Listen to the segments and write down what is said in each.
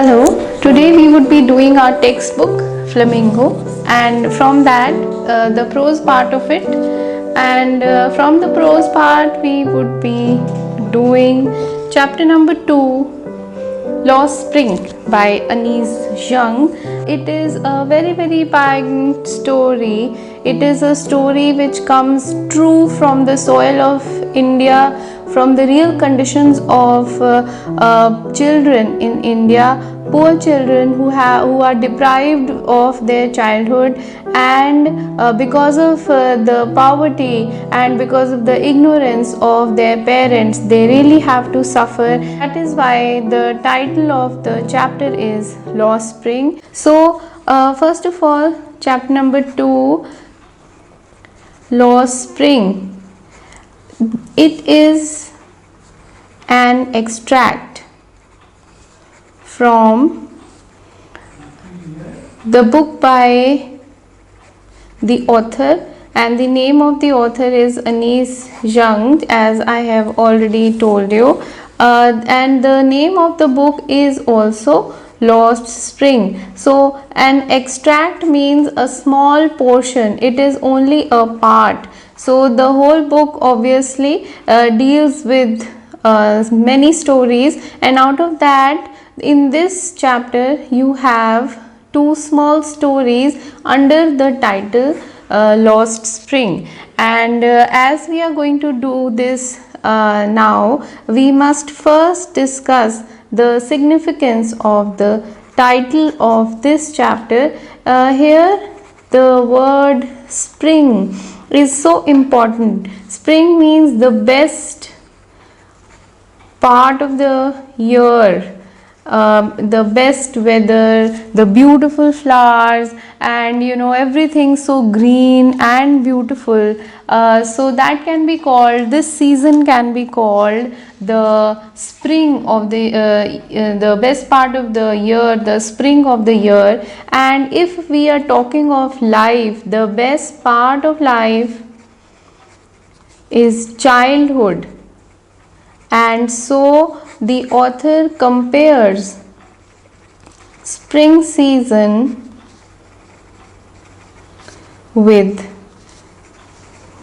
Hello, today we would be doing our textbook Flamingo, and from that the prose part of it, and from the prose part we would be doing chapter number 2, Lost Spring by Anise Young. It is a very poignant story. It is a story which comes true from the soil of India, from the real conditions of children in India, poor children who are deprived of their childhood, and because of the poverty and because of the ignorance of their parents, they really have to suffer. That is why the title of the chapter is Lost Spring. So first of all, chapter number 2, Lost Spring. It is an extract from the book by the author, and the name of the author is Anise Young, as I have already told you, and the name of the book is also Lost Spring. So an extract means a small portion, it is only a part. So the whole book obviously deals with many stories, and out of that, in this chapter you have two small stories under the title Lost Spring. And as we are going to do this now, we must first discuss the significance of the title of this chapter. Here the word spring is so important. Spring means the best part of the year, the best weather, the beautiful flowers, and everything so green and beautiful. So that can be called, this season can be called the spring of the best part of the year, the spring of the year. And if we are talking of life, the best part of life is childhood. And so the author compares spring season with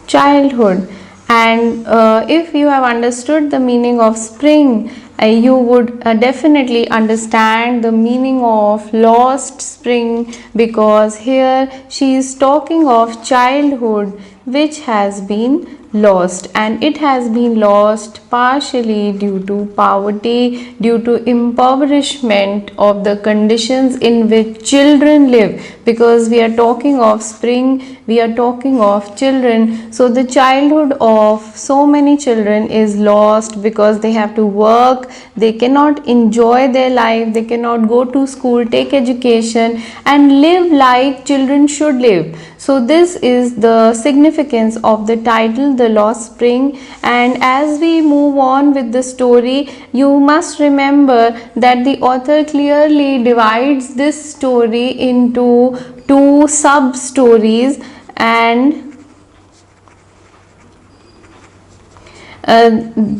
childhood. And if you have understood the meaning of spring, you would definitely understand the meaning of lost spring, because here she is talking of childhood which has been lost, and it has been lost partially due to poverty, due to impoverishment of the conditions in which children live. Because we are talking of spring, we are talking of children, so the childhood of so many children is lost because they have to work, they cannot enjoy their life, they cannot go to school, take education and live like children should live. So this is the significance of the title, The Lost Spring. And as we move on with the story, you must remember that the author clearly divides this story into two sub stories, and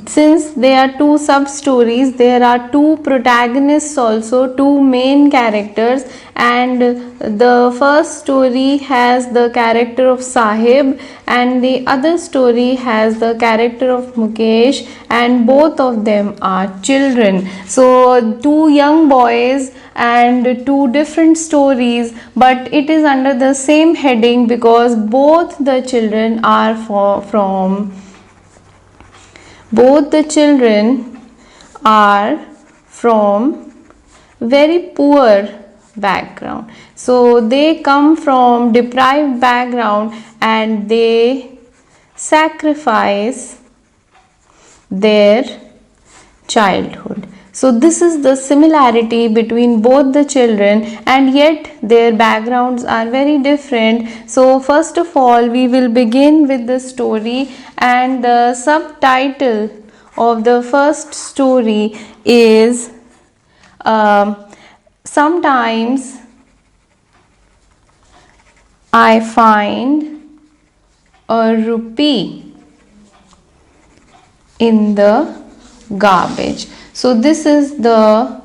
since there are two sub stories, there are two protagonists also, two main characters. And the first story has the character of Sahib, and the other story has the character of Mukesh, and both of them are children. So two young boys and two different stories, but it is under the same heading because both the children are from very poor background. So they come from deprived background and they sacrifice their childhood. So this is the similarity between both the children, and yet their backgrounds are very different. So first of all, we will begin with the story, and the subtitle of the first story is Sometimes I find a rupee in the garbage. So this is the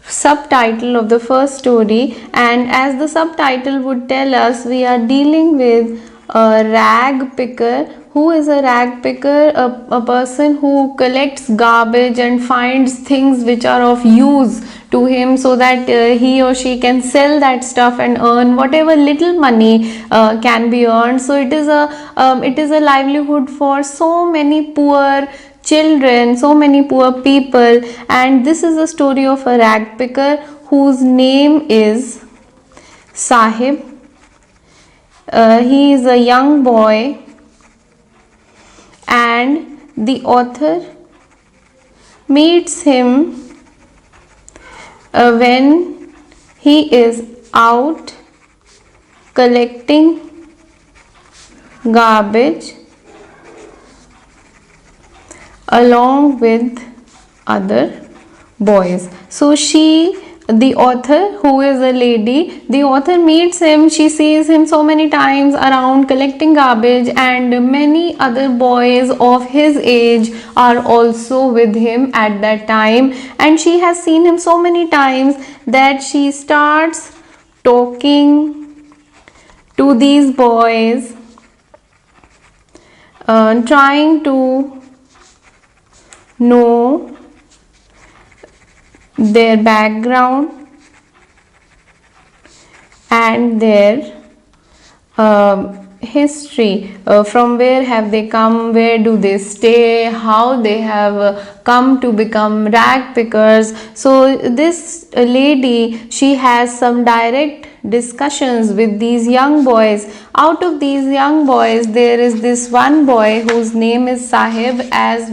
subtitle of the first story, and as the subtitle would tell us, we are dealing with a rag picker. Who is a rag picker? A person who collects garbage and finds things which are of use to him, so that he or she can sell that stuff and earn whatever little money can be earned. So it is a livelihood for so many poor children, so many poor people. And this is a story of a rag picker whose name is Sahib. He is a young boy, and the author meets him when he is out collecting garbage along with other boys. So the author, who is a lady, the author meets him. She sees him so many times around collecting garbage, and many other boys of his age are also with him at that time, and she has seen him so many times that she starts talking to these boys, trying to know their background and their history, from where have they come, where do they stay, how they have come to become rag pickers. So this lady, she has some direct discussions with these young boys. Out of these young boys, there is this one boy whose name is Sahib. As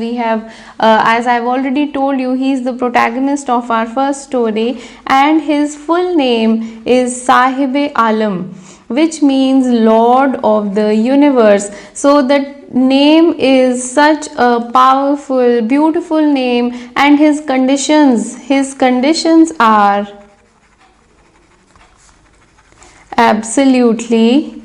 I've already told you, he is the protagonist of our first story, and his full name is Sahib-e-Alam, which means Lord of the Universe. So that name is such a powerful, beautiful name, and his conditions are absolutely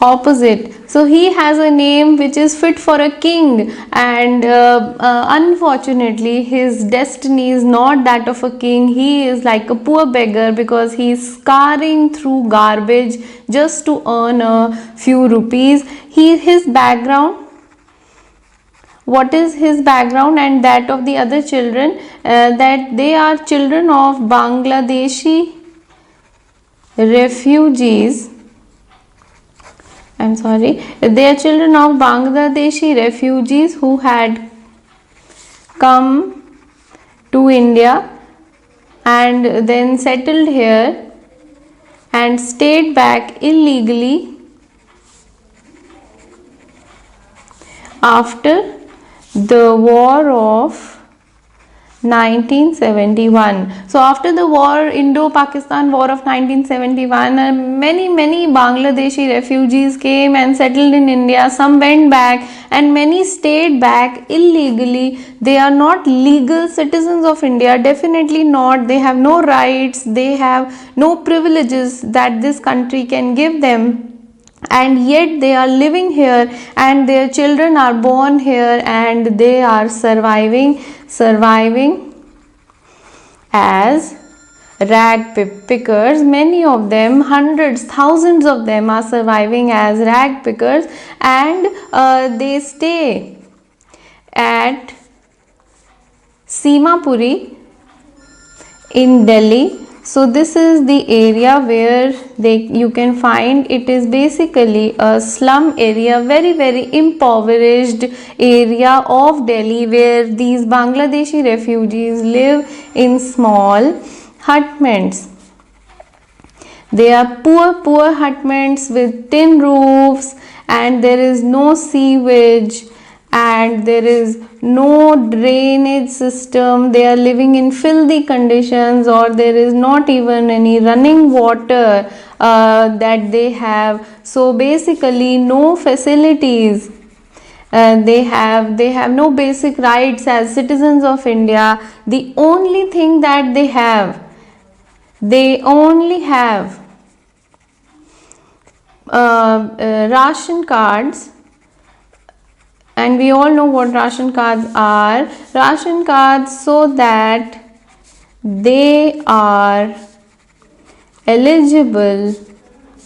opposite. So he has a name which is fit for a king, and unfortunately his destiny is not that of a king. He is like a poor beggar, because he is scouring through garbage just to earn a few rupees. His background, what is his background and that of the other children? That they are children of Bangladeshi refugees. They are children of Bangladeshi refugees who had come to India and then settled here and stayed back illegally after the war of 1971. So after the war, Indo-Pakistan war of 1971, many Bangladeshi refugees came and settled in India. Some went back and many stayed back illegally. They are not legal citizens of India, definitely not. They have no rights, they have no privileges that this country can give them, and yet they are living here, and their children are born here, and they are surviving as rag pickers. Many of them, hundreds, thousands of them, are surviving as rag pickers, and they stay at Simapuri in Delhi. So this is the area where you can find, it is basically a slum area, very impoverished area of Delhi, where these Bangladeshi refugees live in small hutments. They are poor hutments with tin roofs, and there is no sewage, and there is no drainage system. They are living in filthy conditions, or there is not even any running water that they have. So basically no facilities. They have no basic rights as citizens of India. The only thing that they only have ration cards, and we all know what ration cards are. Ration cards so that they are eligible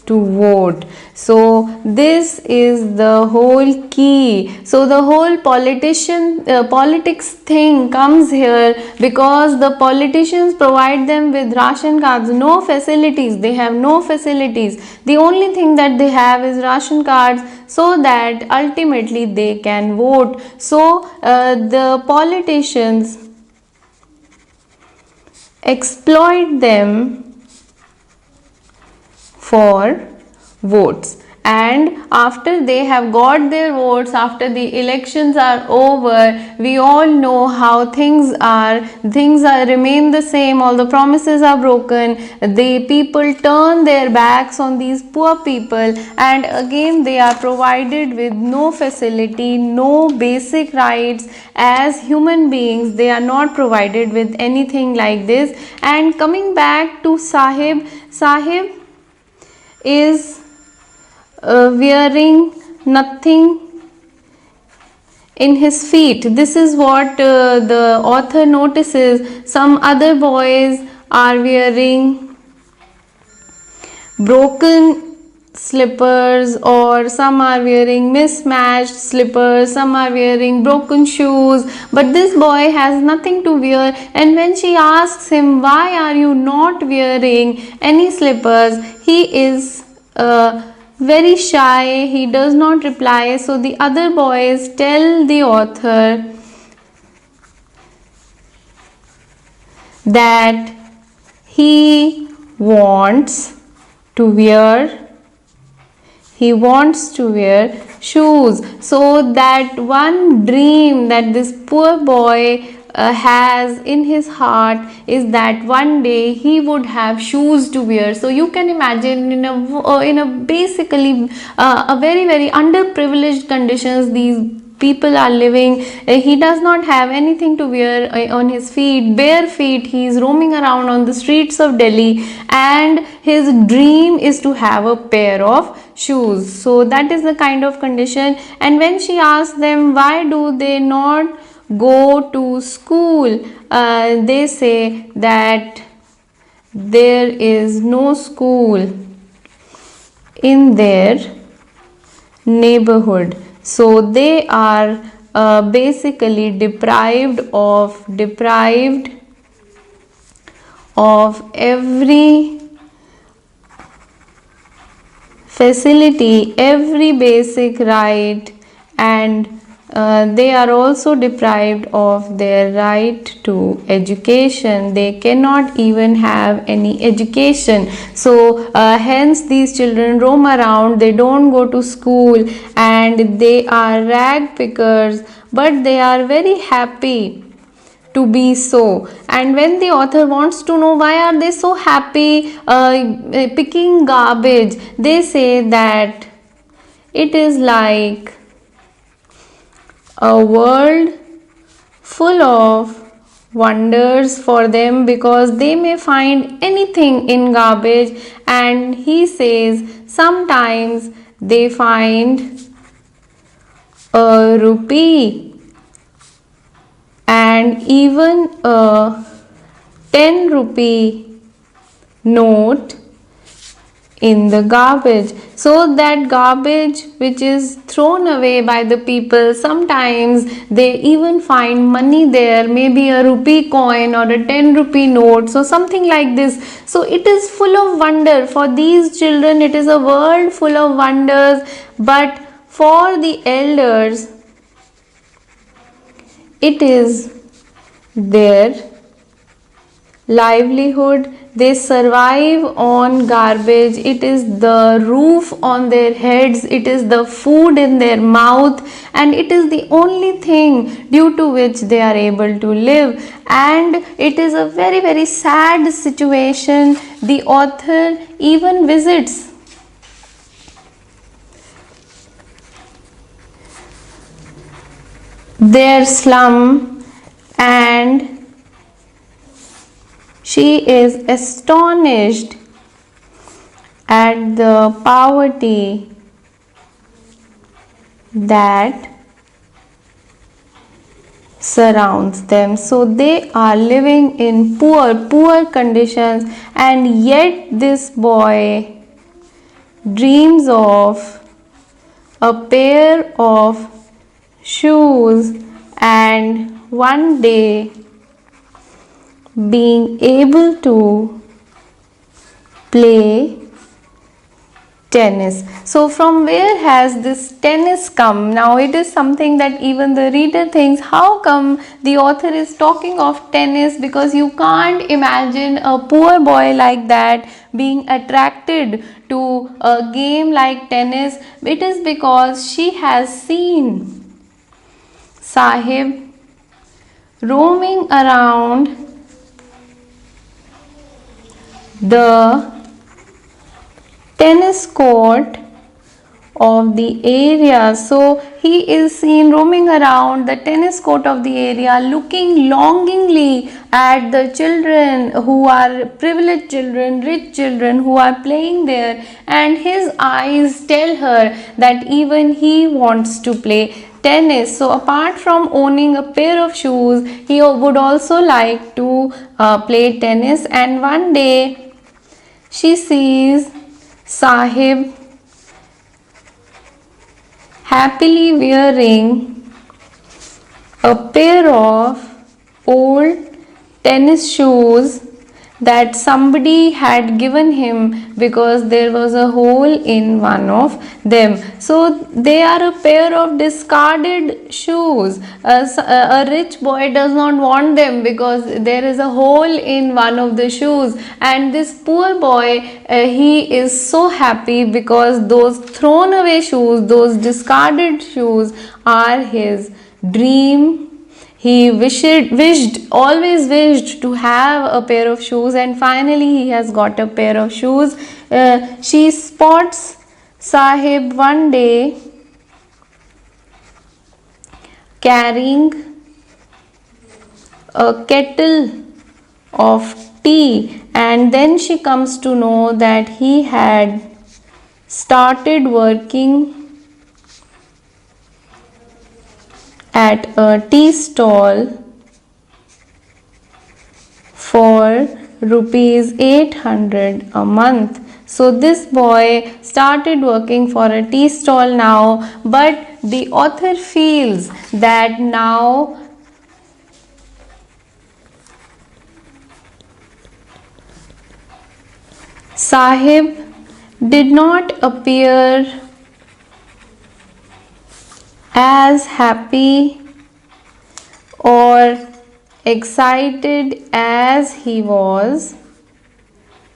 to vote. So this is the whole key. So the whole politics thing comes here, because the politicians provide them with ration cards, no facilities. They have no facilities. The only thing that they have is ration cards, so that ultimately they can vote. So the politicians exploit them for votes, and after they have got their votes, after the elections are over, we all know how things are remain the same. All the promises are broken, the people turn their backs on these poor people, and again they are provided with no facility, no basic rights. As human beings, they are not provided with anything like this. And coming back to Sahib is wearing nothing in his feet. This is what the author notices. Some other boys are wearing broken slippers, or some are wearing mismatched slippers, some are wearing broken shoes, but this boy has nothing to wear. And when she asks him, why are you not wearing any slippers, he is very shy, he does not reply. So the other boys tell the author that he wants to wear shoes. So that one dream that this poor boy has in his heart is that one day he would have shoes to wear. So you can imagine, in a basically a very underprivileged conditions these people are living. He does not have anything to wear on his feet, bare feet. He is roaming around on the streets of Delhi, and his dream is to have a pair of shoes. So that is the kind of condition. And when she asks them, why do they not go to school, they say that there is no school in their neighborhood. So they are basically deprived of every facility, every basic right, and they are also deprived of their right to education. They cannot even have any education. So hence these children roam around, they don't go to school, and they are rag pickers, but they are very happy to be so. And when the author wants to know why are they so happy picking garbage, they say that it is like a world full of wonders for them, because they may find anything in garbage. And he says sometimes they find a rupee and even a 10 rupee note in the garbage. So that garbage which is thrown away by the people, sometimes they even find money there, maybe a rupee coin or a 10 rupee note, so something like this. So it is full of wonder for these children. It is a world full of wonders. But for the elders, it is their livelihood. They survive on garbage. It is the roof on their heads, it is the food in their mouth, and it is the only thing due to which they are able to live. And it is a very sad situation. The author even visits their slum, and she is astonished at the poverty that surrounds them. So they are living in poor conditions, and yet this boy dreams of a pair of shoes and one day being able to play tennis. So from where has this tennis come? Now it is something that even the reader thinks, how come the author is talking of tennis? Because you can't imagine a poor boy like that being attracted to a game like tennis. It is because she has seen Sahib roaming around the tennis court of the area. So he is seen roaming around the tennis court of the area, looking longingly at the children who are privileged children, rich children who are playing there, and his eyes tell her that even he wants to play tennis. So apart from owning a pair of shoes, he would also like to play tennis. And one day she sees Sahib happily wearing a pair of old tennis shoes that somebody had given him because there was a hole in one of them. So they are a pair of discarded shoes. A rich boy does not want them because there is a hole in one of the shoes, and this poor boy, he is so happy because those thrown away shoes, those discarded shoes are his dream. He always wished to have a pair of shoes, and finally he has got a pair of shoes. She spots Sahib one day carrying a kettle of tea, and then she comes to know that he had started working at a tea stall for rupees 800 a month. So this boy started working for a tea stall now, but the author feels that now Sahib did not appear as happy or excited as he was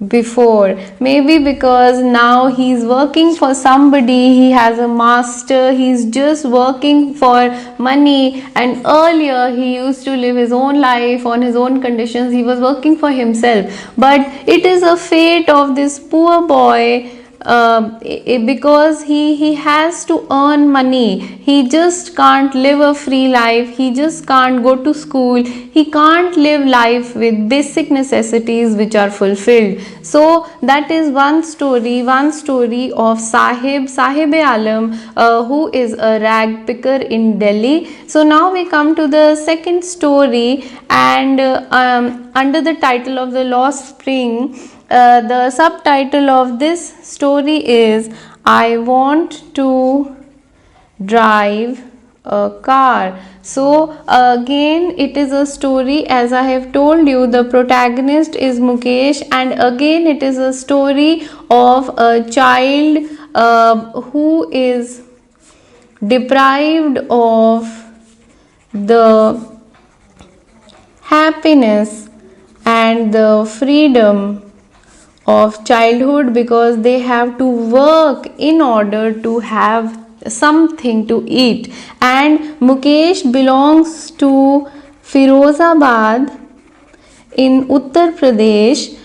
before. Maybe because now he's working for somebody, he has a master, he's just working for money, and earlier he used to live his own life on his own conditions, he was working for himself. But it is a fate of this poor boy, because he has to earn money. He just can't live a free life, he just can't go to school, he can't live life with basic necessities which are fulfilled. So that is one story of Sahib-e-Alam, who is a rag picker in Delhi. So now we come to the second story, and under the title of The Lost Spring, the subtitle of this story is I Want to Drive a Car. So again it is a story, as I have told you, the protagonist is Mukesh, and again it is a story of a child who is deprived of the happiness and the freedom of childhood because they have to work in order to have something to eat. And Mukesh belongs to Firozabad in Uttar Pradesh,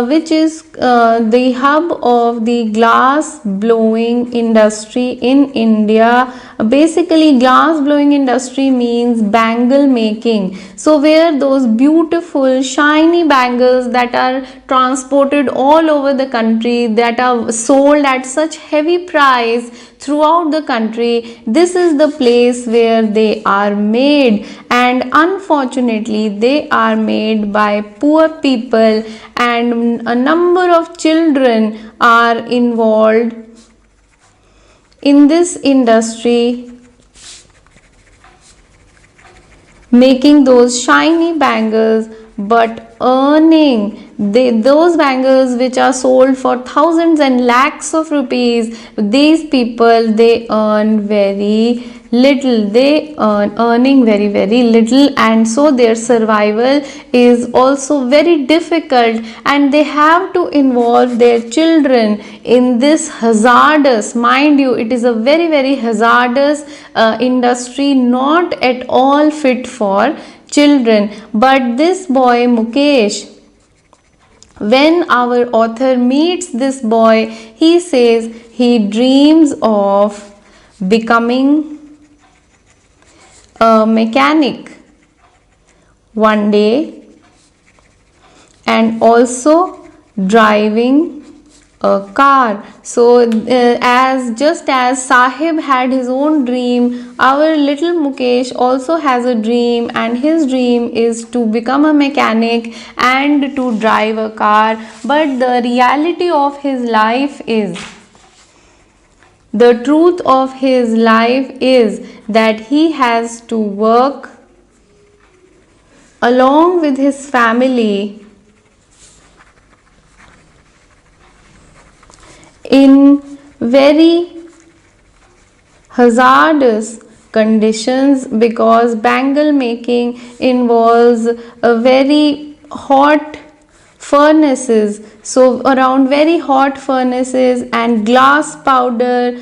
which is the hub of the glass blowing industry in India, Basically, glass blowing industry means bangle making. So where those beautiful shiny bangles that are transported all over the country, that are sold at such heavy price throughout the country, this is the place where they are made, and unfortunately they are made by poor people, and a number of children are involved in this industry, making those shiny bangles but earning those bangles which are sold for thousands and lakhs of rupees. These people, they earn very little, they earning very little, and so their survival is also very difficult, and they have to involve their children in this hazardous, mind you, it is a very hazardous industry, not at all fit for children. But this boy Mukesh, when our author meets this boy, he says he dreams of becoming a mechanic one day, and also driving a car. So as just as Sahib had his own dream, our little Mukesh also has a dream, and his dream is to become a mechanic and to drive a car. But the reality of his life is, the truth of his life is that he has to work along with his family in very hazardous conditions, because bangle making involves a very hot furnaces, so around very hot furnaces and glass powder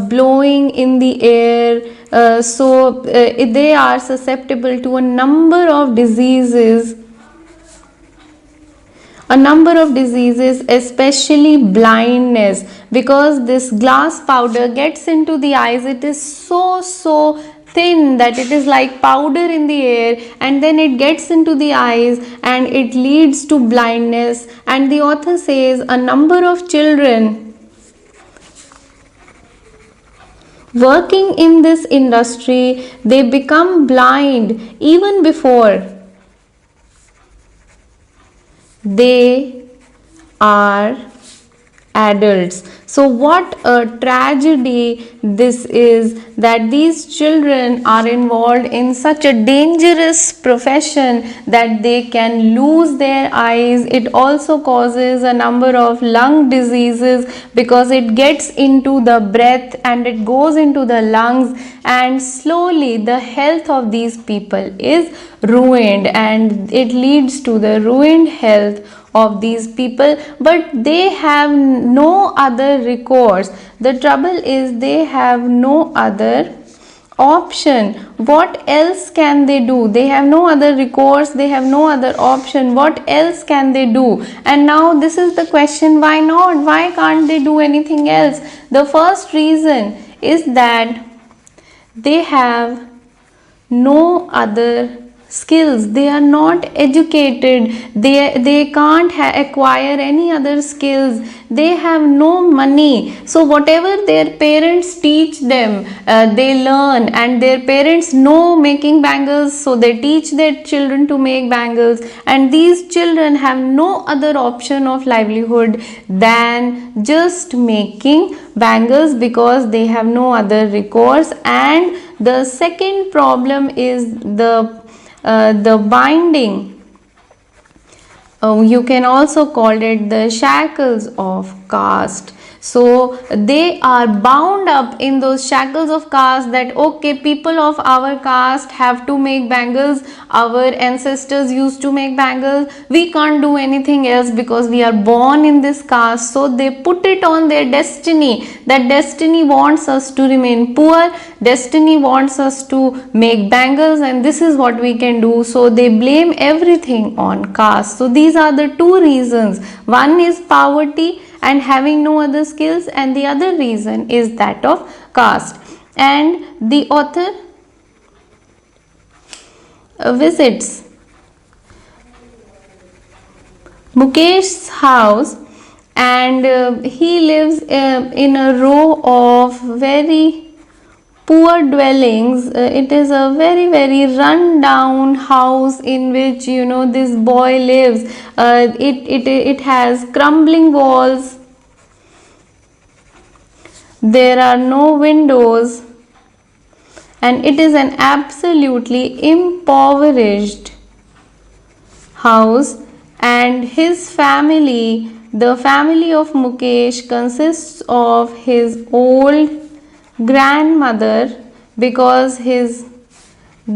blowing in the air, they are susceptible to a number of diseases, especially blindness, because this glass powder gets into the eyes. It is so thin that it is like powder in the air, and then it gets into the eyes and it leads to blindness. And the author says a number of children working in this industry, they become blind even before they are adults. So what a tragedy this is, that these children are involved in such a dangerous profession that they can lose their eyes. It also causes a number of lung diseases, because it gets into the breath and it goes into the lungs, and slowly the health of these people is ruined, and it leads to the ruined health of these people. But they have no other recourse. The trouble is they have no other option. What else can they do? They have no other recourse, they have no other option. What else can they do? And now this is the question, why not? Why can't they do anything else? The first reason is that they have no other skills. They are not educated, they can't acquire any other skills, they have no money. So whatever their parents teach them, they learn, and their parents know making bangles, so they teach their children to make bangles, and these children have no other option of livelihood than just making bangles, because they have no other recourse. And the second problem is the binding. You can also call it the shackles of caste. So they are bound up in those shackles of caste, that okay, people of our caste have to make bangles, our ancestors used to make bangles, we can't do anything else because we are born in this caste. So they put it on their destiny, that destiny wants us to remain poor, destiny wants us to make bangles, and this is what we can do. So they blame everything on caste. So these are the two reasons. One is poverty and having no other skills, and the other reason is that of caste. and the author visits Mukesh's house, and he lives in a row of very poor dwellings. It is a very run down house in which this boy lives. It has crumbling walls. There are no windows, and it is an absolutely impoverished house. And his family, the family of Mukesh, consists of his old grandmother, because his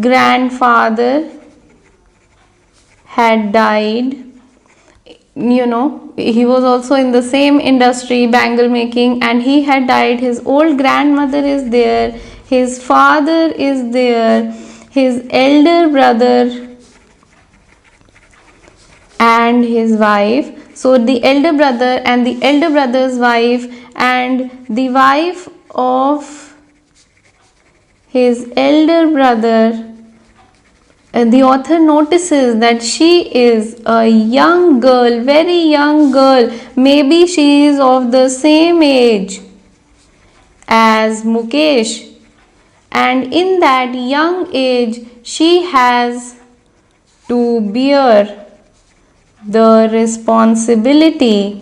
grandfather had died. He was also in the same industry, bangle making, and he had died. His old grandmother is there, his father is there, his elder brother and his wife. So the elder brother and the elder brother's wife and the wife of his elder brother, the author notices that she is a young girl, very young girl. Maybe she is of the same age as Mukesh, and in that young age she has to bear the responsibility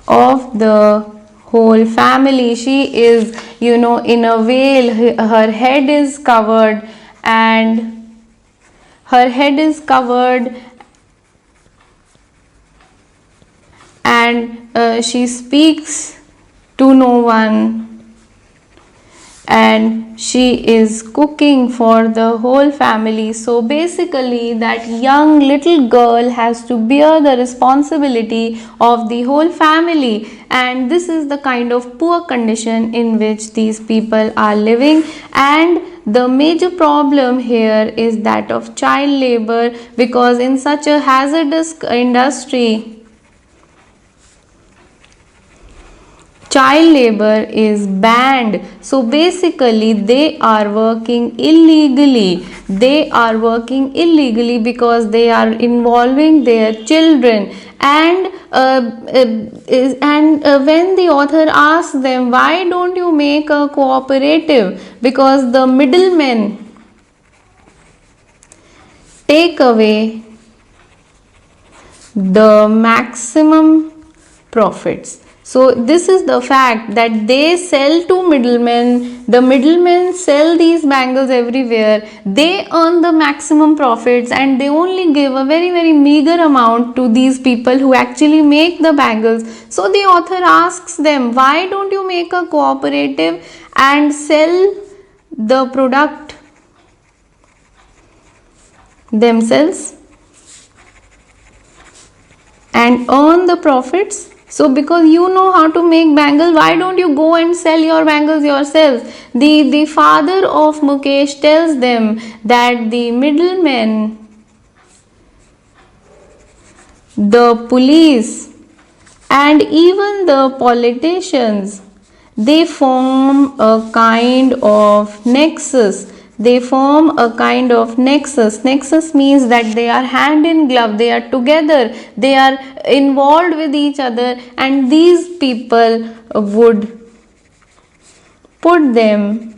of the whole family. She is, in a veil. Her head is covered, and she speaks to no one, and she is cooking for the whole family. So basically that young little girl has to bear the responsibility of the whole family, and this is the kind of poor condition in which these people are living. And the major problem here is that of child labor, because in such a hazardous industry, child labor is banned. So basically they are working illegally. Because they are involving their children. And when the author asks them, why don't you make a cooperative? Because the middlemen take away the maximum profits. So this is the fact that they sell to middlemen. The middlemen sell these bangles everywhere. They earn the maximum profits, and they only give a very meager amount to these people who actually make the bangles. So the author asks them, why don't you make a cooperative and sell the product themselves and earn the profits? So because you know how to make bangles, why don't you go and sell your bangles yourselves? The father of Mukesh tells them that the middlemen, the police, and even the politicians, they form a kind of nexus. Nexus means that they are hand in glove, they are together, they are involved with each other, and these people would put them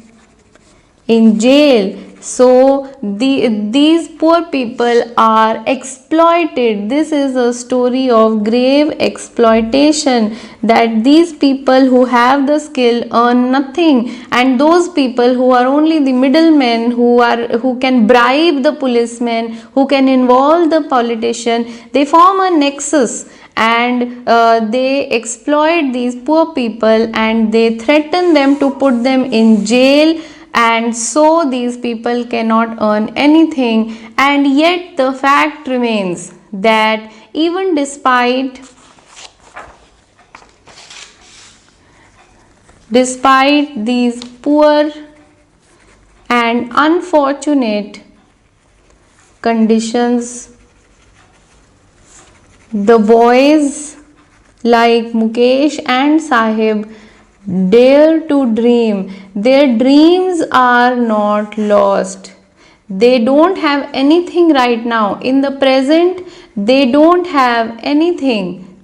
in jail. So these poor people are exploited. This is a story of grave exploitation, that these people who have the skill earn nothing, and those people who are only the middlemen, who can bribe the policemen, who can involve the politician, they form a nexus, and they exploit these poor people, and they threaten them to put them in jail. And so these people cannot earn anything. And yet the fact remains that even despite these poor and unfortunate conditions, the boys like Mukesh and Sahib Dare to dream. Their dreams are not lost. They don't have anything right now. In the present, they don't have anything,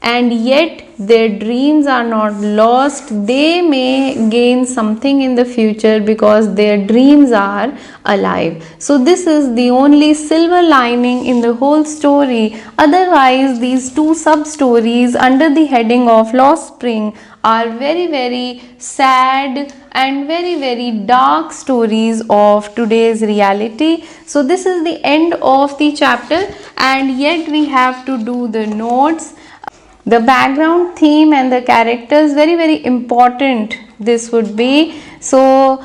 and yet their dreams are not lost. They may gain something in the future because their dreams are alive. So this is the only silver lining in the whole story. Otherwise, these two sub stories under the heading of Lost Spring are very sad and very dark stories of today's reality. So this is the end of the chapter, and yet we have to do the notes. The background, theme and the characters, very important this would be. So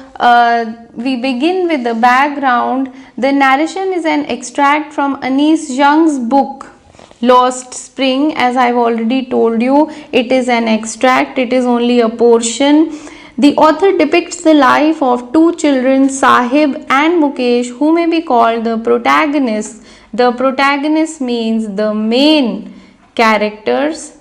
we begin with the background. The narration is an extract from Anis Young's book Lost Spring. As I've already told you, it is an extract, it is only a portion. The author depicts the life of two children, Sahib and Mukesh, who may be called the protagonists. The protagonist means the main characters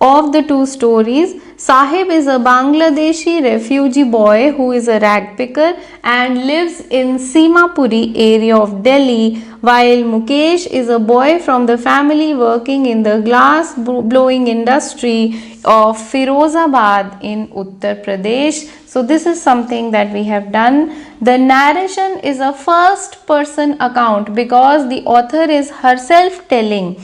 of the two stories. Sahib is a Bangladeshi refugee boy who is a rag picker and lives in Simapuri area of Delhi, while Mukesh is a boy from the family working in the glass blowing industry of Firozabad in Uttar Pradesh. So this is something that we have done. The narration is a first person account because the author is herself telling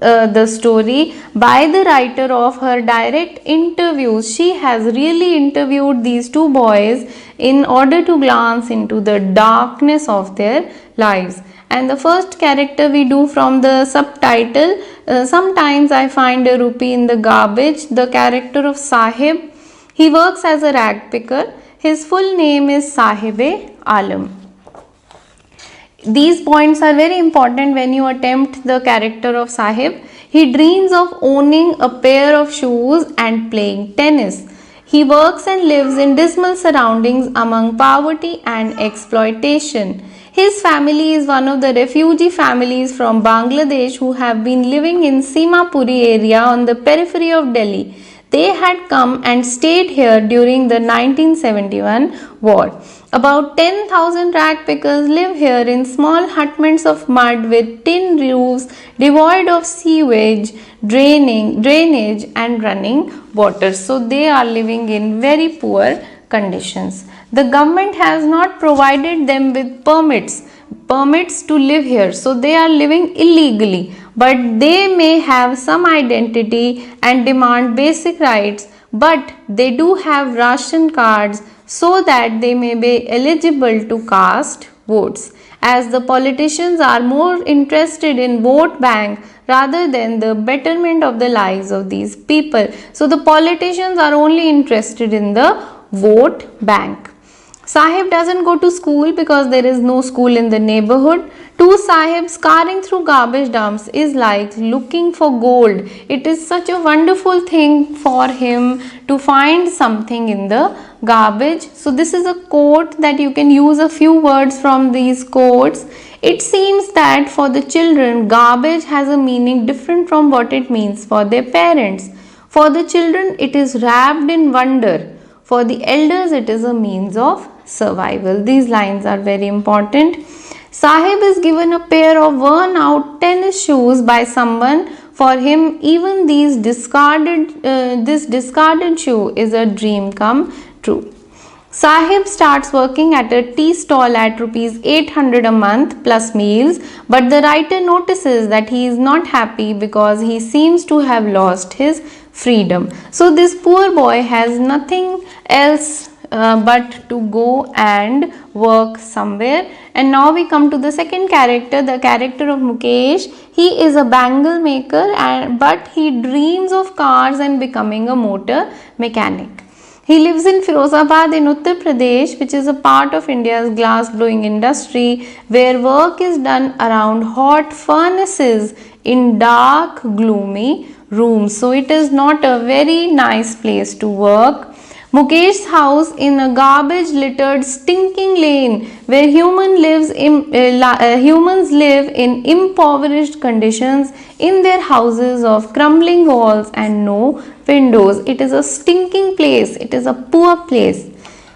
the story by the writer of her direct interviews. She has really interviewed these two boys in order to glance into the darkness of their lives. And the first character we do from the subtitle, sometimes I find a rupee in the garbage. The character of Sahib, he works as a rag picker. His full name is Sahib-e Alam. These points are very important when you attempt the character of Sahib. He dreams of owning a pair of shoes and playing tennis. He works and lives in dismal surroundings among poverty and exploitation. His family is one of the refugee families from Bangladesh who have been living in Simapuri area on the periphery of Delhi. They had come and stayed here during the 1971 war. About 10,000 rag pickers live here in small hutments of mud with tin roofs, devoid of sewage, drainage and running water. So they are living in very poor conditions. The government has not provided them with permits to live here. So they are living illegally, but they may have some identity and demand basic rights, but they do have ration cards so that they may be eligible to cast votes, as the politicians are more interested in vote bank rather than the betterment of the lives of these people. So the politicians are only interested in the vote bank. Sahib doesn't go to school because there is no school in the neighborhood. To Sahib, scouring through garbage dumps is like looking for gold. It is such a wonderful thing for him to find something in the garbage. So this is a quote that you can use a few words from these quotes. It seems that for the children, garbage has a meaning different from what it means for their parents. For the children, it is wrapped in wonder. For the elders, it is a means of survival. These lines are very important. Sahib is given a pair of worn out tennis shoes by someone. For him, even this discarded shoe is a dream come true. Sahib starts working at a tea stall at rupees 800 a month plus meals, but the writer notices that he is not happy because he seems to have lost his freedom. So this poor boy has nothing else but to go and work somewhere. And now we come to the second character, the character of Mukesh. He is a bangle maker, but he dreams of cars and becoming a motor mechanic. He lives in Firozabad in Uttar Pradesh, which is a part of India's glass blowing industry, where work is done around hot furnaces in dark, gloomy rooms. So it is not a very nice place to work. Mukesh's house in a garbage littered stinking lane where humans live in impoverished conditions in their houses of crumbling walls and no windows. It is a stinking place. It is a poor place.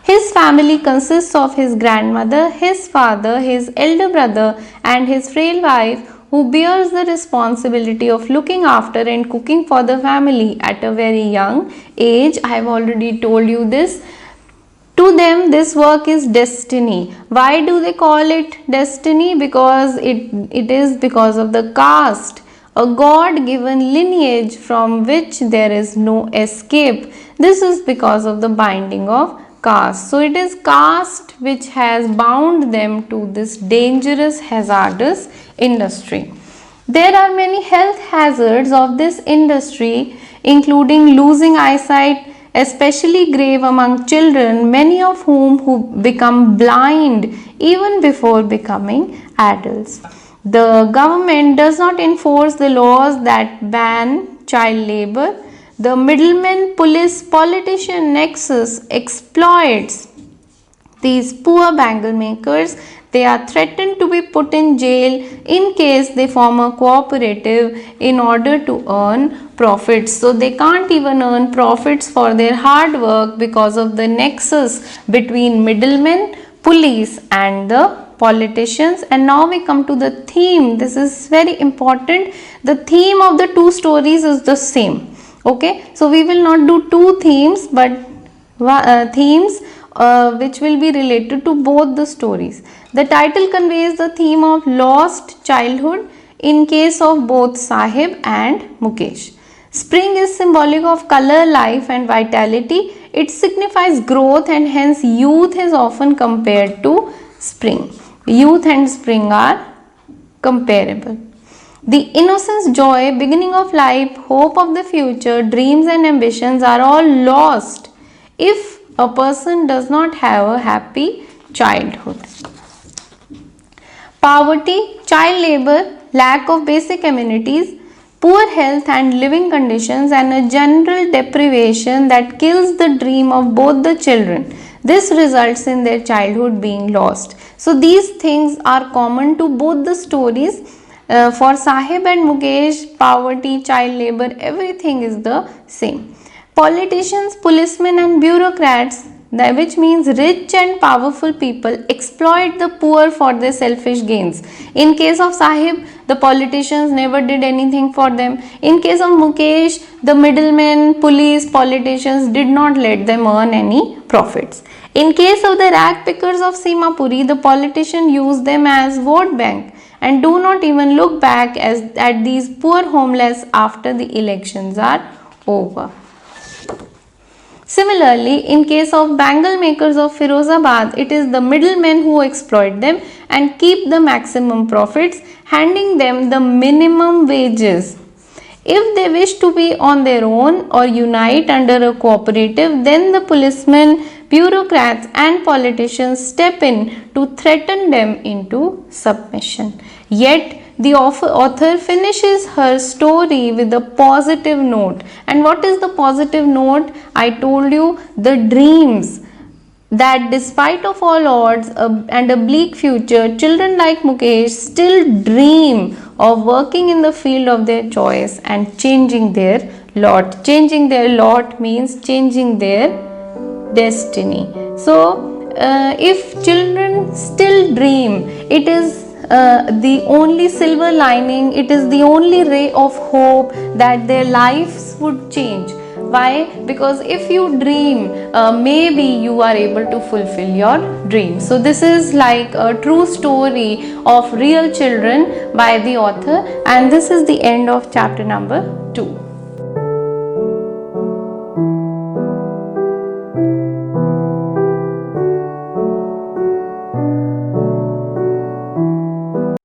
His family consists of his grandmother, his father, his elder brother, and his frail wife, who bears the responsibility of looking after and cooking for the family at a very young age. I have already told you this. To them, this work is destiny. Why do they call it destiny? Because it is because of the caste, a God-given lineage from which there is no escape. This is because of the binding of caste. So it is caste which has bound them to this dangerous, hazardous industry. There are many health hazards of this industry, including losing eyesight, especially grave among children, many of whom become blind even before becoming adults. The government does not enforce the laws that ban child labor. The middleman police politician nexus exploits these poor bangle makers. They are threatened to be put in jail in case they form a cooperative in order to earn profits. So they can't even earn profits for their hard work because of the nexus between middlemen, police and the politicians. And now we come to the theme. This is very important. The theme of the two stories is the same. Okay, so we will not do two themes, but themes which will be related to both the stories. The title conveys the theme of lost childhood in case of both Sahib and Mukesh. Spring is symbolic of color, life and vitality. It signifies growth and hence youth is often compared to spring. Youth and spring are comparable. The innocence, joy, beginning of life, hope of the future, dreams and ambitions are all lost if a person does not have a happy childhood. Poverty, child labor, lack of basic amenities, poor health and living conditions and a general deprivation that kills the dream of both the children. This results in their childhood being lost. So these things are common to both the stories. For Sahib and Mukesh, poverty, child labor, everything is the same. Politicians, policemen and bureaucrats, which means rich and powerful people, exploit the poor for their selfish gains. In case of Sahib, the politicians never did anything for them. In case of Mukesh, the middlemen, police, politicians did not let them earn any profits. In case of the rag pickers of Simapuri, the politician used them as vote bank and do not even look back at these poor homeless after the elections are over. Similarly, in case of bangle makers of Firozabad, it is the middlemen who exploit them and keep the maximum profits, handing them the minimum wages. If they wish to be on their own or unite under a cooperative, then the policemen, bureaucrats and politicians step in to threaten them into submission. Yet, the author finishes her story with a positive note. And what is the positive note? I told you, the dreams that despite of all odds and a bleak future, children like Mukesh still dream of working in the field of their choice and changing their lot. Changing their lot means changing their destiny. So, if children still dream, it is the only silver lining, it is the only ray of hope that their lives would change. Why? Because if you dream, maybe you are able to fulfill your dream. So this is like a true story of real children by the author, and this is the end of chapter number 2.